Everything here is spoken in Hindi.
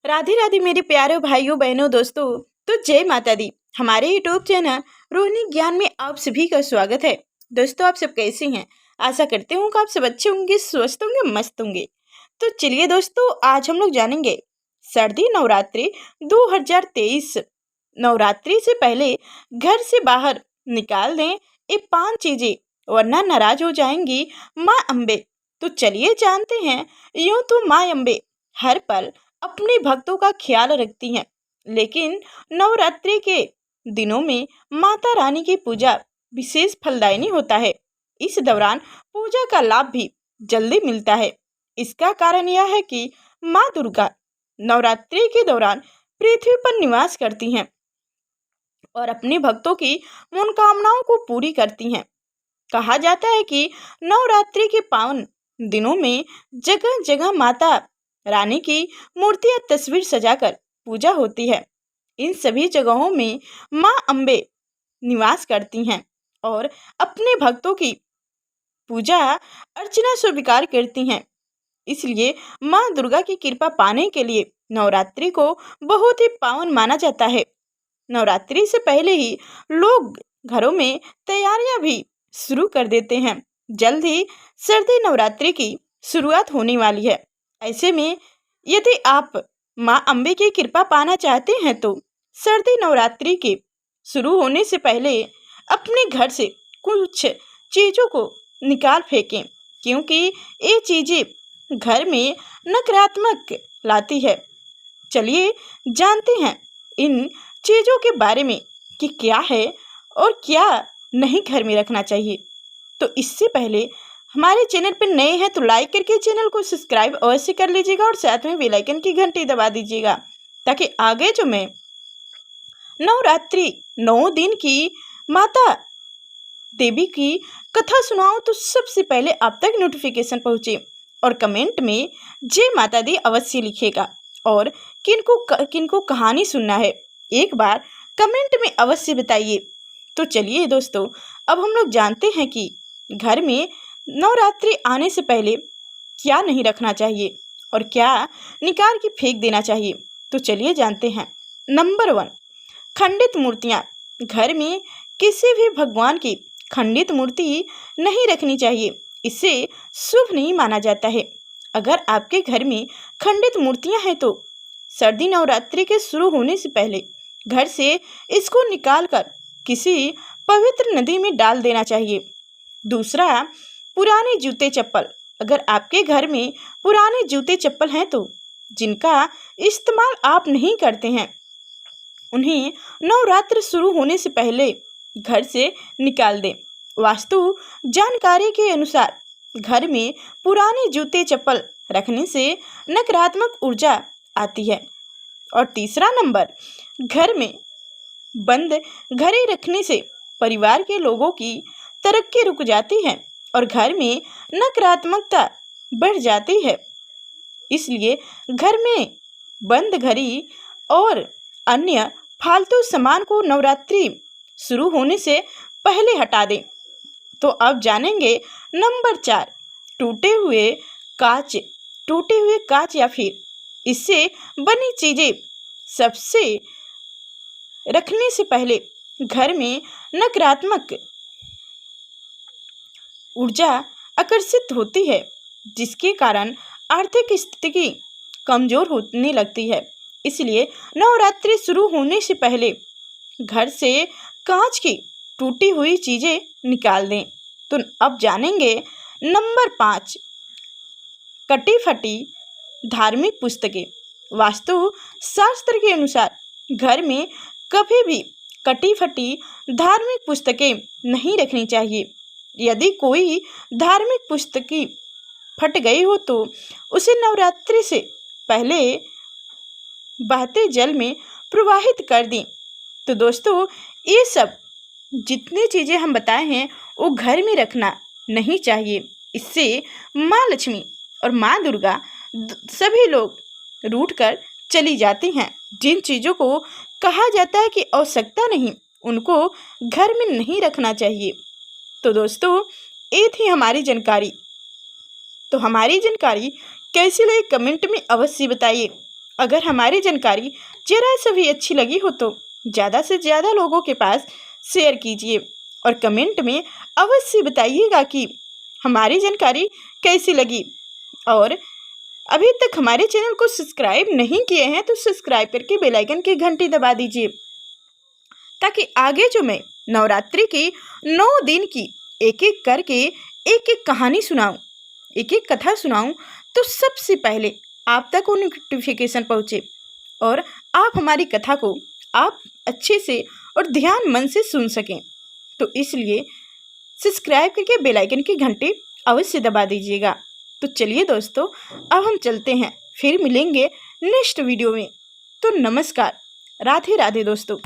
राधे राधे मेरे प्यारे भाइयों बहनों दोस्तों। तो जय माता दी। हमारे यूट्यूब चैनल रोहिणी ज्ञान में आप सभी का स्वागत है। दोस्तों आप सब कैसे हैं? आशा करते हूँ कि आप सब अच्छे होंगे, स्वस्थ होंगे, मस्त होंगे। तो चलिए दोस्तों, आज हम लोग जानेंगे शारदीय नवरात्रि 2023। नवरात्रि से पहले घर से बाहर निकाल दें ये 5 चीजें, वरना नाराज हो जाएंगी माँ अम्बे। तो चलिए जानते हैं। यूं तो माँ अम्बे हर पल अपने भक्तों का ख्याल रखती हैं, लेकिन नवरात्रि के दिनों में माता रानी की पूजा विशेष फलदायिनी होता है। इस दौरान पूजा का लाभ भी जल्दी मिलता है। इसका कारण यह है कि माँ दुर्गा नवरात्रि के दौरान पृथ्वी पर निवास करती हैं और अपने भक्तों की मनोकामनाओं को पूरी करती हैं। कहा जाता है कि नवरात्रि के पावन दिनों में जगह जगह माता रानी की मूर्ति या तस्वीर सजाकर पूजा होती है। इन सभी जगहों में माँ अम्बे निवास करती हैं और अपने भक्तों की पूजा अर्चना स्वीकार करती हैं। इसलिए माँ दुर्गा की कृपा पाने के लिए नवरात्रि को बहुत ही पावन माना जाता है। नवरात्रि से पहले ही लोग घरों में तैयारियां भी शुरू कर देते हैं। जल्द ही शारदीय नवरात्रि की शुरुआत होने वाली है। ऐसे में यदि आप माँ अम्बे की कृपा पाना चाहते हैं तो शारदीय नवरात्रि के शुरू होने से पहले अपने घर से कुछ चीज़ों को निकाल फेंकें, क्योंकि ये चीज़ें घर में नकारात्मक लाती है। चलिए जानते हैं इन चीज़ों के बारे में कि क्या है और क्या नहीं घर में रखना चाहिए। तो इससे पहले हमारे चैनल पर नए हैं तो लाइक करके चैनल को सब्सक्राइब अवश्य कर लीजिएगा और साथ में बेल आइकन की घंटी दबा दीजिएगा, ताकि आगे जो मैं नवरात्रि 9 दिन की माता देवी की कथा सुनाऊं तो सबसे पहले आप तक नोटिफिकेशन पहुंचे। और कमेंट में जय माता दी अवश्य लिखिएगा। और किनको कहानी सुनना है एक बार कमेंट में अवश्य बताइए। तो चलिए दोस्तों, अब हम लोग जानते हैं कि घर में नवरात्रि आने से पहले क्या नहीं रखना चाहिए और क्या निकाल के फेंक देना चाहिए। तो चलिए जानते हैं। नंबर 1, खंडित मूर्तियाँ। घर में किसी भी भगवान की खंडित मूर्ति नहीं रखनी चाहिए। इसे शुभ नहीं माना जाता है। अगर आपके घर में खंडित मूर्तियां हैं तो शारदीय नवरात्रि के शुरू होने से पहले घर से इसको निकालकर किसी पवित्र नदी में डाल देना चाहिए। दूसरा, पुराने जूते चप्पल। अगर आपके घर में पुराने जूते चप्पल हैं तो जिनका इस्तेमाल आप नहीं करते हैं, उन्हें नवरात्र शुरू होने से पहले घर से निकाल दें। वास्तु जानकारी के अनुसार घर में पुराने जूते चप्पल रखने से नकारात्मक ऊर्जा आती है। और तीसरा नंबर, घर में बंद घड़े रखने से परिवार के लोगों की तरक्की रुक जाती है और घर में नकारात्मकता बढ़ जाती है। इसलिए घर में बंद घड़ी और अन्य फालतू सामान को नवरात्रि शुरू होने से पहले हटा दें। तो अब जानेंगे नंबर 4, टूटे हुए कांच या फिर इससे बनी चीजें सबसे रखने से पहले घर में नकारात्मक ऊर्जा आकर्षित होती है, जिसके कारण आर्थिक स्थिति कमजोर होने लगती है। इसलिए नवरात्रि शुरू होने से पहले घर से कांच की टूटी हुई चीजें निकाल दें। तो अब जानेंगे नंबर 5, कटी फटी धार्मिक पुस्तकें। वास्तु शास्त्र के अनुसार घर में कभी भी कटी फटी धार्मिक पुस्तकें नहीं रखनी चाहिए। यदि कोई धार्मिक पुस्तकें फट गई हो तो उसे नवरात्रि से पहले बहते जल में प्रवाहित कर दें। तो दोस्तों, ये सब जितनी चीज़ें हम बताए हैं वो घर में रखना नहीं चाहिए। इससे माँ लक्ष्मी और माँ दुर्गा सभी लोग रूठ कर चली जाती हैं। जिन चीज़ों को कहा जाता है कि आवश्यकता नहीं, उनको घर में नहीं रखना चाहिए। तो दोस्तों, ये थी हमारी जानकारी। तो हमारी जानकारी कैसी लगी कमेंट में अवश्य बताइए। अगर हमारी जानकारी जरा सा भी अच्छी लगी हो तो ज़्यादा से ज़्यादा लोगों के पास शेयर कीजिए और कमेंट में अवश्य बताइएगा कि हमारी जानकारी कैसी लगी। और अभी तक हमारे चैनल को सब्सक्राइब नहीं किए हैं तो सब्सक्राइब करके बेल आइकन की घंटी दबा दीजिए, ताकि आगे जो मैं नवरात्रि की 9 दिन की एक एक करके एक एक कहानी सुनाऊं, एक एक कथा सुनाऊं, तो सबसे पहले आप तक वो नोटिफिकेशन पहुँचे और आप हमारी कथा को आप अच्छे से और ध्यान मन से सुन सकें। तो इसलिए सब्सक्राइब करके बेल आइकन की घंटी अवश्य दबा दीजिएगा। तो चलिए दोस्तों, अब हम चलते हैं, फिर मिलेंगे नेक्स्ट वीडियो में। तो नमस्कार, राधे राधे दोस्तों।